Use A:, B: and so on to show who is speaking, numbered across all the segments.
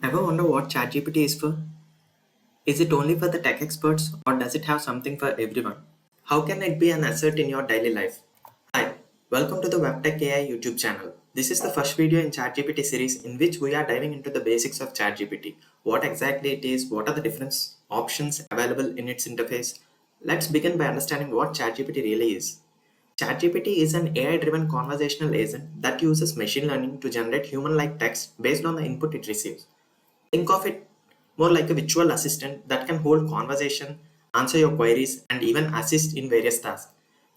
A: Ever wonder what ChatGPT is for? Is it only for the tech experts or does it have something for everyone? How can it be an asset in your daily life? Hi, welcome to the WebTech AI YouTube channel. This is the first video in ChatGPT series in which we are diving into the basics of ChatGPT. What exactly it is, what are the different options available in its interface. Let's begin by understanding what ChatGPT really is. ChatGPT is an AI-driven conversational agent that uses machine learning to generate human-like text based on the input it receives. Think of it more like a virtual assistant that can hold conversation, answer your queries, and even assist in various tasks.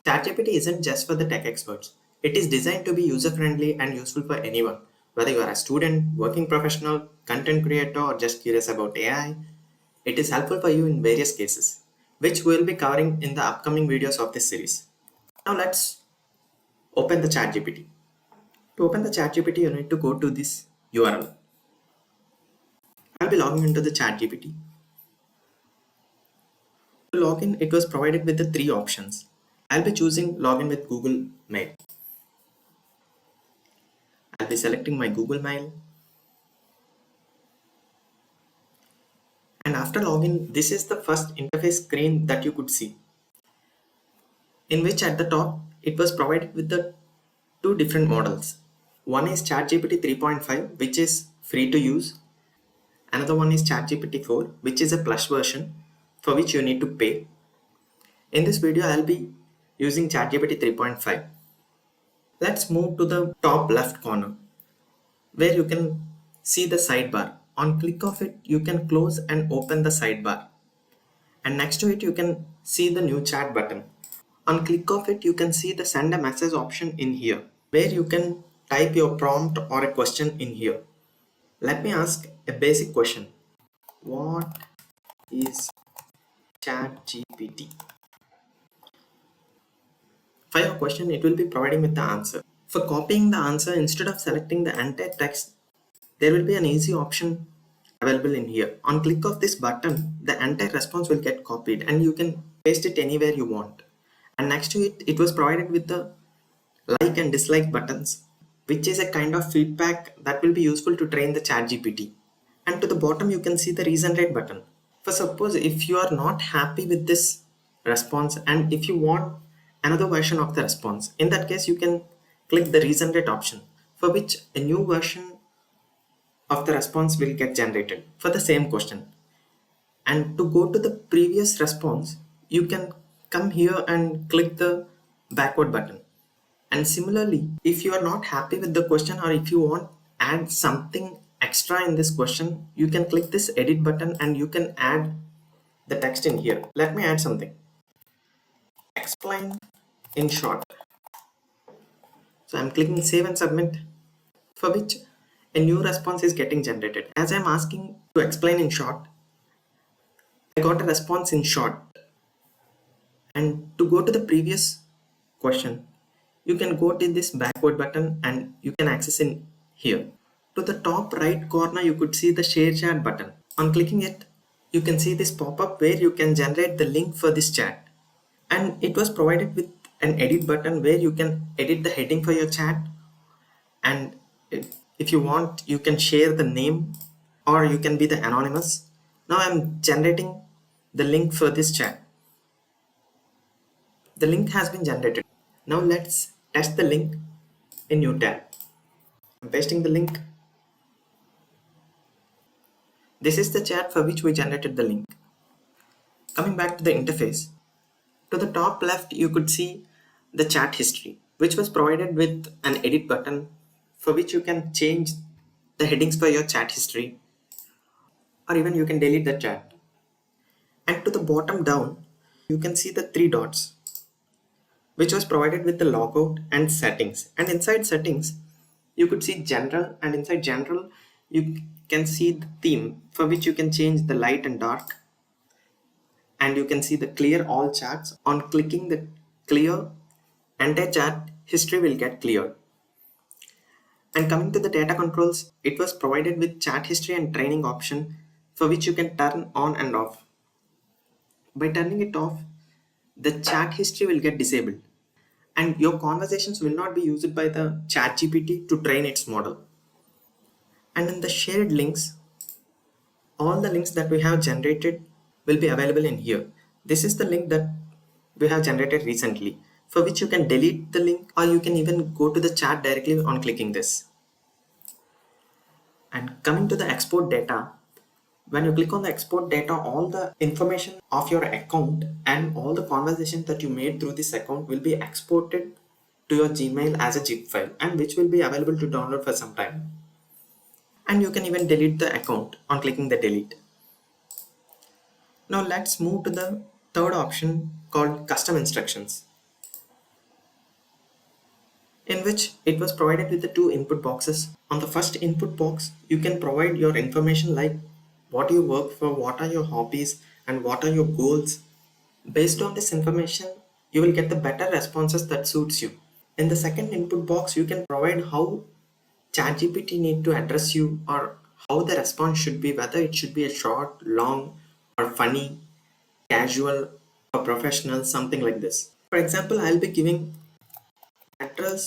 A: ChatGPT isn't just for the tech experts. It is designed to be user-friendly and useful for anyone, whether you are a student, working professional, content creator, or just curious about AI. It is helpful for you in various cases, which we will be covering in the upcoming videos of this series. Now let's open the ChatGPT. To open the ChatGPT, you need to go to this URL. I'll be logging into the ChatGPT. To log in, it was provided with the three options. I'll be choosing login with Google Mail. I'll be selecting my Google Mail. And after login, this is the first interface screen that you could see, in which at the top, it was provided with the two different models. One is ChatGPT 3.5, which is free to use. Another one is ChatGPT 4, which is a plus version for which you need to pay. In this video, I'll be using ChatGPT 3.5. Let's move to the top left corner, where you can see the sidebar. On click of it, you can close and open the sidebar. And next to it, you can see the new chat button. On click of it, you can see the send a message option in here, where you can type your prompt or a question in here. Let me ask a basic question. What is ChatGPT? For your question, it will be providing with the answer. For copying the answer, instead of selecting the entire text, there will be an easy option available in here. On click of this button, the entire response will get copied and you can paste it anywhere you want. And next to it, it was provided with the like and dislike buttons, which is a kind of feedback that will be useful to train the ChatGPT. And to the bottom, you can see the regenerate button. For suppose if you are not happy with this response and if you want another version of the response, in that case, you can click the regenerate option, for which a new version of the response will get generated for the same question. And to go to the previous response, you can come here and click the backward button. And similarly, if you are not happy with the question or if you want add something extra in this question, you can click this edit button and you can add the text in here. Let me add something. Explain in short. So I'm clicking save and submit, for which a new response is getting generated. As I'm asking to explain in short, I got a response in short. And to go to the previous question, you can go to this backward button and you can access in here. To the top right corner, you could see the share chat button. On clicking it, you can see this pop-up where you can generate the link for this chat. And it was provided with an edit button where you can edit the heading for your chat. And if you want, you can share the name or you can be the anonymous. Now I'm generating the link for this chat. The link has been generated. Now let's test the link in new tab. I'm pasting the link. This is the chat for which we generated the link. Coming back to the interface, to the top left you could see the chat history, which was provided with an edit button for which you can change the headings for your chat history, or even you can delete the chat. And to the bottom down, you can see the three dots, which was provided with the logout and settings. And inside settings, you could see general, and inside general, you can see the theme for which you can change the light and dark. And you can see the clear all chats. On clicking the clear, entire chat history will get cleared. And coming to the data controls, it was provided with chat history and training option for which you can turn on and off. By turning it off, the chat history will get disabled and your conversations will not be used by the ChatGPT to train its model. And in the shared links, all the links that we have generated will be available in here. This is the link that we have generated recently, for which you can delete the link or you can even go to the chat directly on clicking this. And coming to the export data, when you click on the export data, all the information of your account and all the conversations that you made through this account will be exported to your Gmail as a zip file, and which will be available to download for some time. And you can even delete the account on clicking the delete. Now let's move to the third option called custom instructions, in which it was provided with the two input boxes. On the first input box, you can provide your information like what you work for, what are your hobbies, and what are your goals. Based on this information, you will get the better responses that suits you. In the second input box, you can provide how ChatGPT need to address you, or how the response should be, whether it should be a short, long, or funny, casual, or professional, something like this. For example, I'll be giving address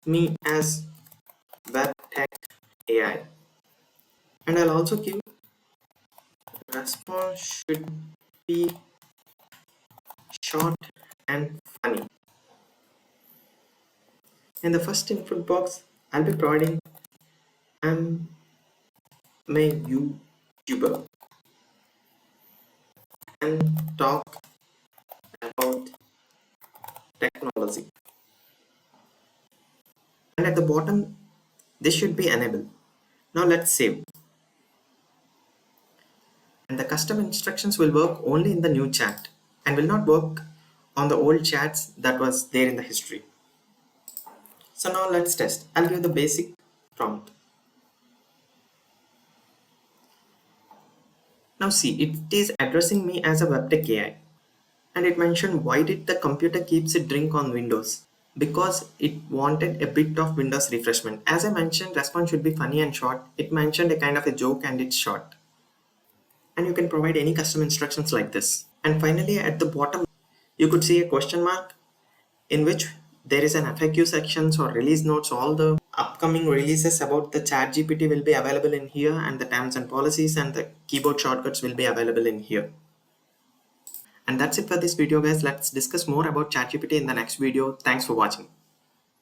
A: me as web tech AI, and I'll also give response should be short and funny. In the first input box, I'll be providing I'm a YouTuber and talk about technology. And at the bottom, this should be enabled. Now let's save. And the custom instructions will work only in the new chat and will not work on the old chats that was there in the history. So now let's test. I'll give the basic prompt. Now see, it is addressing me as a webtech AI, and it mentioned why did the computer keeps it drink on Windows, because it wanted a bit of Windows refreshment. As I mentioned, response should be funny and short. It mentioned a kind of a joke and it's short. And you can provide any custom instructions like this. And finally, at the bottom, you could see a question mark in which there is an FAQ sections or release notes. All the upcoming releases about the ChatGPT will be available in here, and the terms and policies and the keyboard shortcuts will be available in here. And that's it for this video, guys. Let's discuss more about ChatGPT in the next video. Thanks for watching.